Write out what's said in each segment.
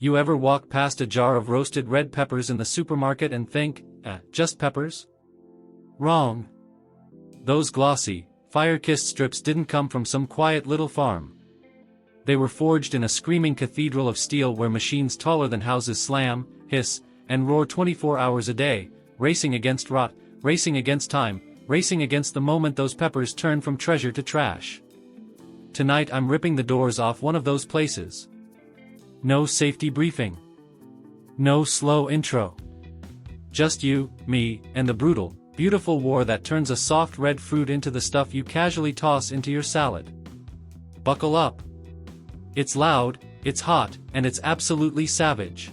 You ever walk past a jar of roasted red peppers in the supermarket and think, just peppers? Wrong. Those glossy, fire-kissed strips didn't come from some quiet little farm. They were forged in a screaming cathedral of steel where machines taller than houses slam, hiss, and roar 24 hours a day, racing against rot, racing against time, racing against the moment those peppers turn from treasure to trash. Tonight I'm ripping the doors off one of those places. No safety briefing. No slow intro. Just you, me, and the brutal, beautiful war that turns a soft red fruit into the stuff you casually toss into your salad. Buckle up. It's loud, it's hot, and it's absolutely savage.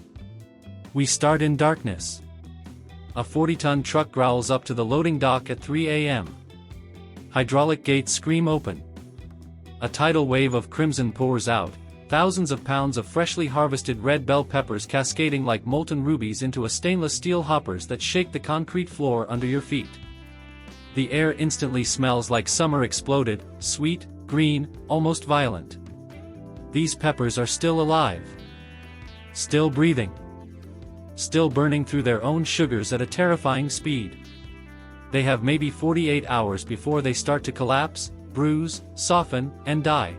We start in darkness. A 40-ton truck growls up to the loading dock at 3 a.m. Hydraulic gates scream open. A tidal wave of crimson pours out, thousands of pounds of freshly harvested red bell peppers cascading like molten rubies into a stainless steel hoppers that shake the concrete floor under your feet. The air instantly smells like summer exploded, sweet, green, almost violent. These peppers are still alive. Still breathing. Still burning through their own sugars at a terrifying speed. They have maybe 48 hours before they start to collapse, bruise, soften, and die.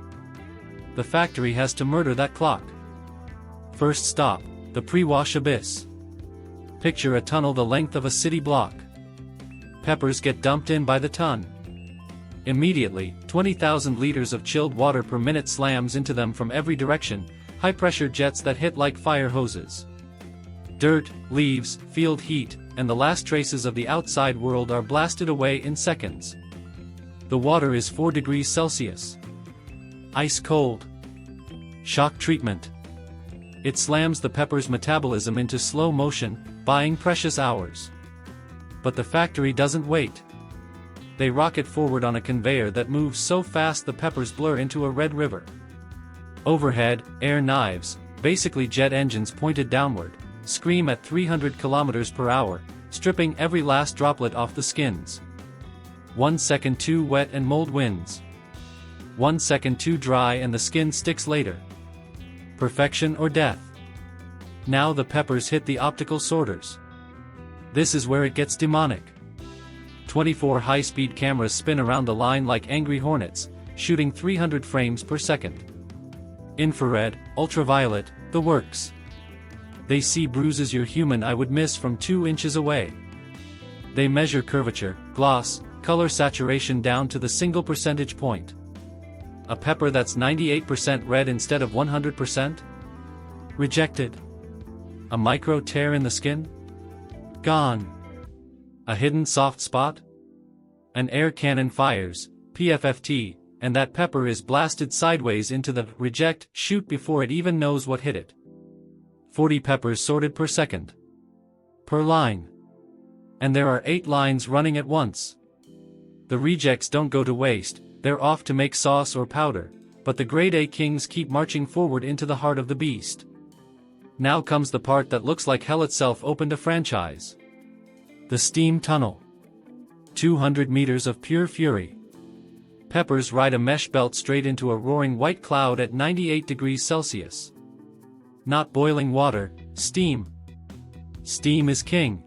The factory has to murder that clock. First stop, the pre-wash abyss. Picture a tunnel the length of a city block. Peppers get dumped in by the ton. Immediately, 20,000 liters of chilled water per minute slams into them from every direction, high-pressure jets that hit like fire hoses. Dirt, leaves, field heat, and the last traces of the outside world are blasted away in seconds. The water is 4 degrees Celsius. Ice cold. Shock treatment. It slams the pepper's metabolism into slow motion, buying precious hours. But the factory doesn't wait. They rocket forward on a conveyor that moves so fast the peppers blur into a red river. Overhead, air knives, basically jet engines pointed downward, scream at 300 kilometers per hour, stripping every last droplet off the skins. 1 second too wet and mold wins. 1 second too dry and the skin sticks later. Perfection or death. Now the peppers hit the optical sorters. This is where it gets demonic. 24 high-speed cameras spin around the line like angry hornets, shooting 300 frames per second. Infrared, ultraviolet, the works. They see bruises your human eye would miss from 2 inches away. They measure curvature, gloss, color saturation down to the single percentage point. A pepper that's 98% red instead of 100%? Rejected. A micro tear in the skin? Gone. A hidden soft spot? An air cannon fires, PFFT, and that pepper is blasted sideways into the reject chute before it even knows what hit it. 40 peppers sorted per second. Per line. And there are 8 lines running at once. The rejects don't go to waste, they're off to make sauce or powder, but the grade A kings keep marching forward into the heart of the beast. Now comes the part that looks like hell itself opened a franchise. The steam tunnel. 200 meters of pure fury. Peppers ride a mesh belt straight into a roaring white cloud at 98 degrees Celsius. Not boiling water, steam. Steam is king.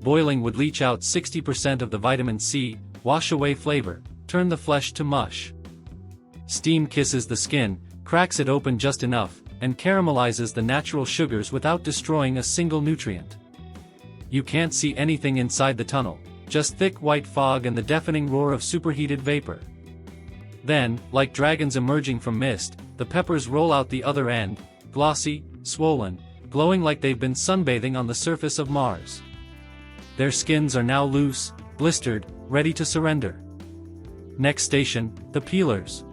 Boiling would leach out 60% of the vitamin C, wash away flavor, turn the flesh to mush. Steam kisses the skin, cracks it open just enough, and caramelizes the natural sugars without destroying a single nutrient. You can't see anything inside the tunnel, just thick white fog and the deafening roar of superheated vapor. Then, like dragons emerging from mist, the peppers roll out the other end, glossy, swollen, glowing like they've been sunbathing on the surface of Mars. Their skins are now loose, blistered, ready to surrender. Next station, the peelers.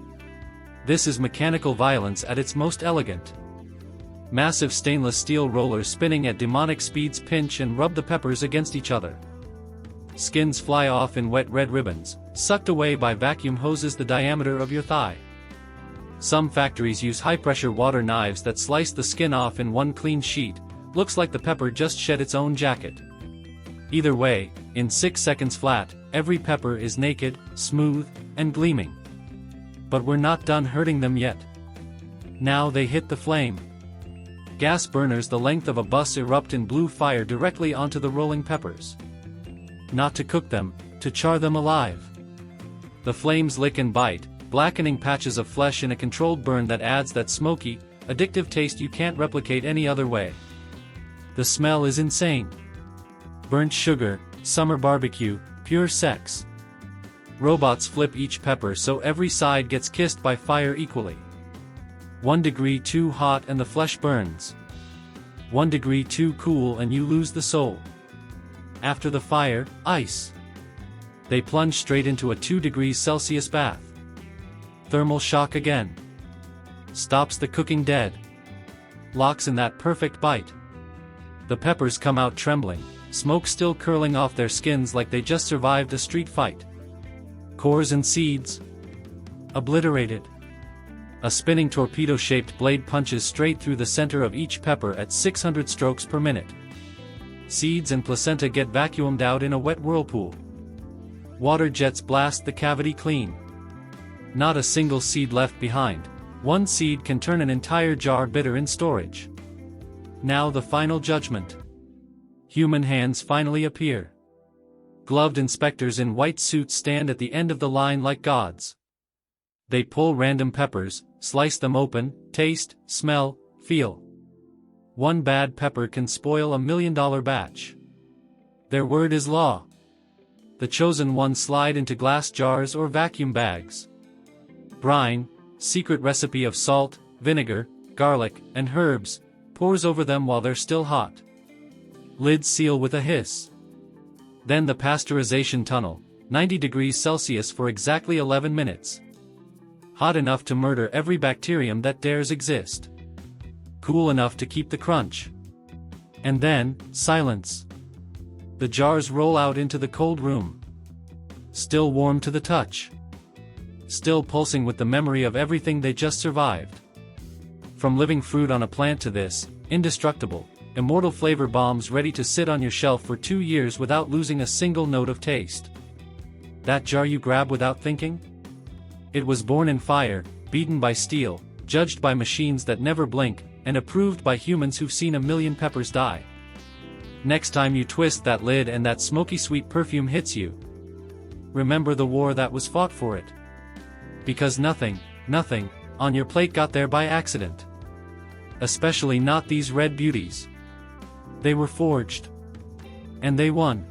This is mechanical violence at its most elegant. Massive stainless steel rollers spinning at demonic speeds pinch and rub the peppers against each other. Skins fly off in wet red ribbons, sucked away by vacuum hoses the diameter of your thigh. Some factories use high-pressure water knives that slice the skin off in one clean sheet, looks like the pepper just shed its own jacket. Either way, in 6 seconds flat, every pepper is naked, smooth, and gleaming. But we're not done hurting them yet. Now they hit the flame. gas burners the length of a bus erupt in blue fire directly onto the rolling peppers. Not to cook them, to char them alive. The flames lick and bite, blackening patches of flesh in a controlled burn that adds that smoky, addictive taste you can't replicate any other way. The smell is insane. Burnt sugar, summer barbecue, pure sex. Robots flip each pepper so every side gets kissed by fire equally. 1 degree too hot and the flesh burns. 1 degree too cool and you lose the soul. After the fire, ice. They plunge straight into a 2 degrees Celsius bath. Thermal shock again. Stops the cooking dead. Locks in that perfect bite. The peppers come out trembling, smoke still curling off their skins like they just survived a street fight. Cores and seeds. Obliterated. A spinning torpedo-shaped blade punches straight through the center of each pepper at 600 strokes per minute. Seeds and placenta get vacuumed out in a wet whirlpool. Water jets blast the cavity clean. Not a single seed left behind. 1 seed can turn an entire jar bitter in storage. Now the final judgment. Human hands finally appear. Gloved inspectors in white suits stand at the end of the line like gods. They pull random peppers, slice them open, taste, smell, feel. 1 bad pepper can spoil $1 million batch. Their word is law. The chosen ones slide into glass jars or vacuum bags. Brine, secret recipe of salt, vinegar, garlic, and herbs, pours over them while they're still hot. Lids seal with a hiss. Then the pasteurization tunnel, 90 degrees Celsius for exactly 11 minutes. Hot enough to murder every bacterium that dares exist. Cool enough to keep the crunch. And then, silence. The jars roll out into the cold room. Still warm to the touch. Still pulsing with the memory of everything they just survived. From living fruit on a plant to this, indestructible, immortal flavor bombs ready to sit on your shelf for 2 years without losing a single note of taste. That jar you grab without thinking? It was born in fire, beaten by steel, judged by machines that never blink, and approved by humans who've seen 1 million peppers die. Next time you twist that lid and that smoky sweet perfume hits you, remember the war that was fought for it. Because nothing on your plate got there by accident. Especially not these red beauties. They were forged. And they won.